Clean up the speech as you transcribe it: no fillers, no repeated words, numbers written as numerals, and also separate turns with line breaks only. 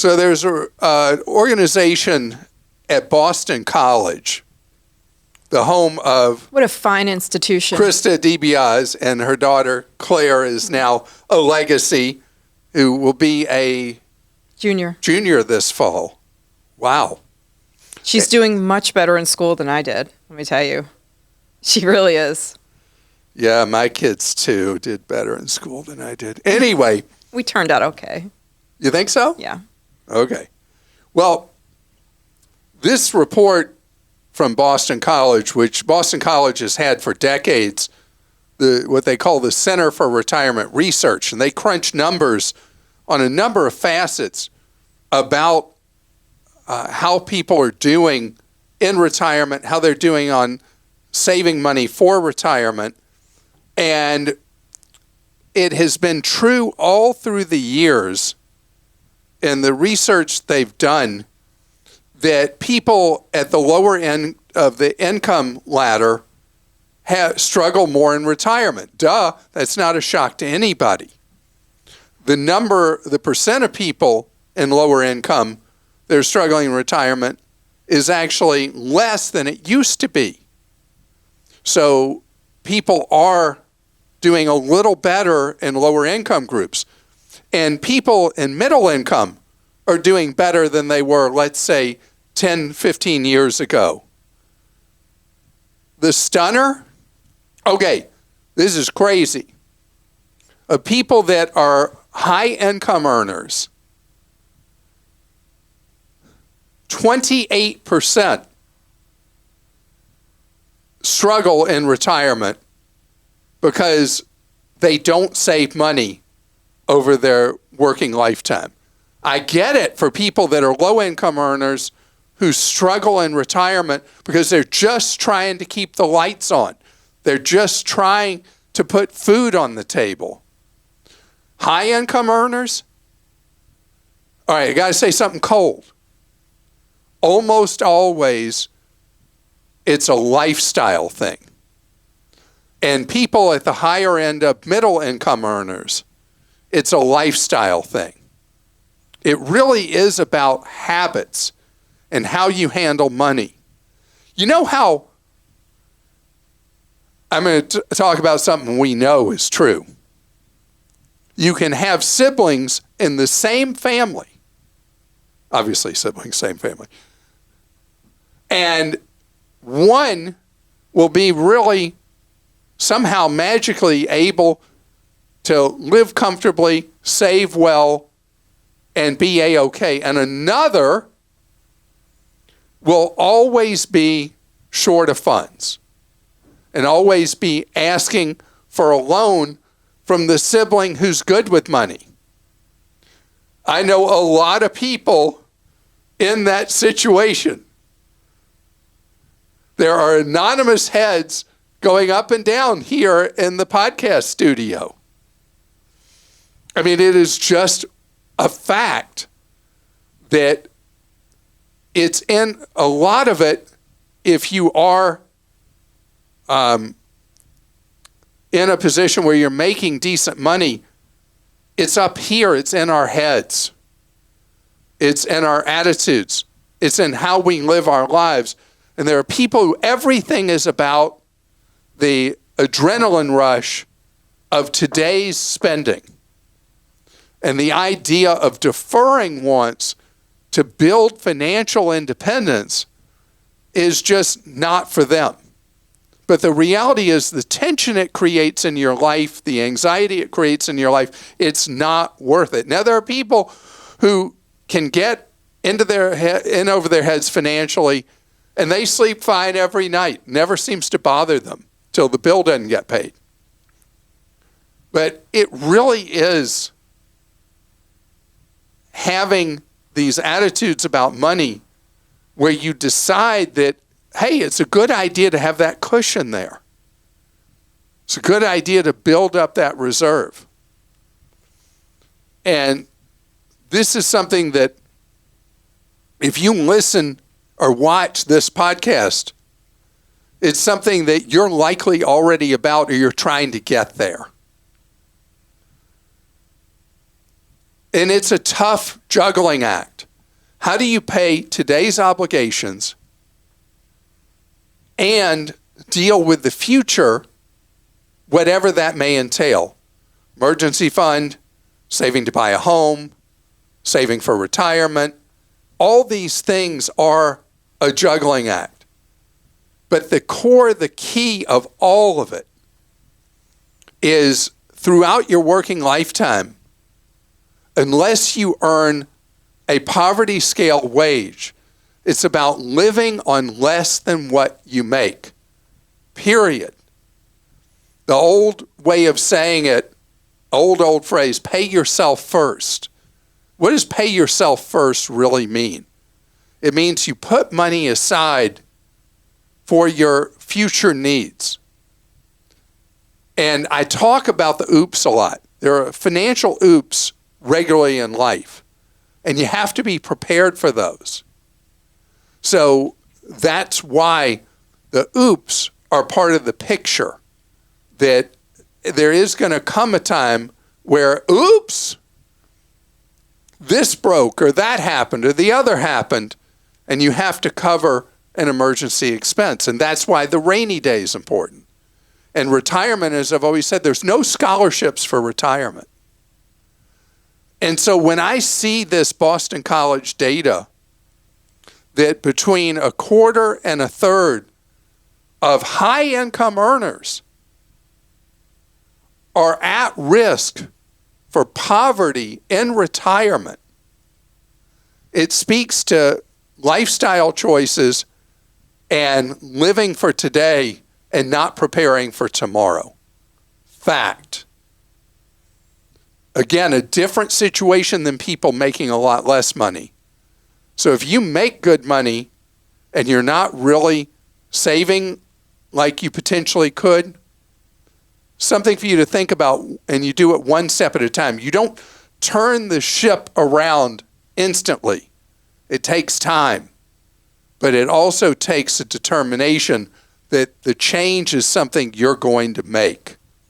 So there's an organization at Boston College, the home of
What a fine institution.
Krista DiBiase, and her daughter Claire is now a legacy, who will be a
Junior
this fall. Wow.
She's doing much better in school than I did, let me tell you. She really is.
Yeah, my kids too did better in school than I did. Anyway.
We turned out okay.
You think so?
Yeah.
Okay. Well, this report from Boston College, which Boston College has had for decades, what they call the Center for Retirement Research, and they crunch numbers on a number of facets about how people are doing in retirement, how they're doing on saving money for retirement. And it has been true all through the years in the research they've done that people at the lower end of the income ladder struggle more in retirement. Duh, that's not a shock to anybody. The percent of people in lower income that are struggling in retirement is actually less than it used to be. So people are doing a little better in lower income groups. And people in middle income are doing better than they were, let's say, 10, 15 years ago. The stunner, okay, this is crazy. Of people that are high income earners, 28% struggle in retirement because they don't save money over their working lifetime. I get it for people that are low income earners who struggle in retirement because they're just trying to keep the lights on. They're just trying to put food on the table. High income earners, all right, I got to say something cold. Almost always, it's a lifestyle thing. And people at the higher end of middle income earners, it's a lifestyle thing. It really is about habits and how you handle money. You know how, I'm going to talk about something we know is true. You can have siblings in the same family. Obviously, siblings, same family. And one will be really somehow magically able to live comfortably, save well, and be A-okay. And another will always be short of funds and always be asking for a loan from the sibling who's good with money. I know a lot of people in that situation. There are anonymous heads going up and down here in the podcast studio. I mean, it is just a fact that it's in a lot of it, if you are in a position where you're making decent money, it's up here, it's in our heads. It's in our attitudes. It's in how we live our lives. And there are people who everything is about the adrenaline rush of today's spending. And the idea of deferring wants to build financial independence is just not for them. But the reality is the tension it creates in your life, the anxiety it creates in your life, it's not worth it. Now, there are people who can get in over their heads financially, and they sleep fine every night. Never seems to bother them till the bill doesn't get paid. But it really is having these attitudes about money where you decide that, hey, it's a good idea to have that cushion there. It's a good idea to build up that reserve. And this is something that if you listen or watch this podcast, it's something that you're likely already about or you're trying to get there. And it's a tough juggling act. How do you pay today's obligations and deal with the future, whatever that may entail? Emergency fund, saving to buy a home, saving for retirement. All these things are a juggling act. But the core, the key of all of it is throughout your working lifetime, unless you earn a poverty scale wage, it's about living on less than what you make. Period. The old way of saying it, old phrase, pay yourself first. What does pay yourself first really mean? It means you put money aside for your future needs. And I talk about the oops a lot. There are financial oops regularly in life, and you have to be prepared for those. So that's why the oops are part of the picture, that there is going to come a time where, oops, this broke or that happened or the other happened, and you have to cover an emergency expense. And that's why the rainy day is important. And retirement, as I've always said, there's no scholarships for retirement. And so when I see this Boston College data that between a quarter and a third of high-income earners are at risk for poverty in retirement, it speaks to lifestyle choices and living for today and not preparing for tomorrow. Fact. Again, a different situation than people making a lot less money. So if you make good money and you're not really saving like you potentially could, something for you to think about, and you do it one step at a time. You don't turn the ship around instantly. It takes time. But it also takes a determination that the change is something you're going to make.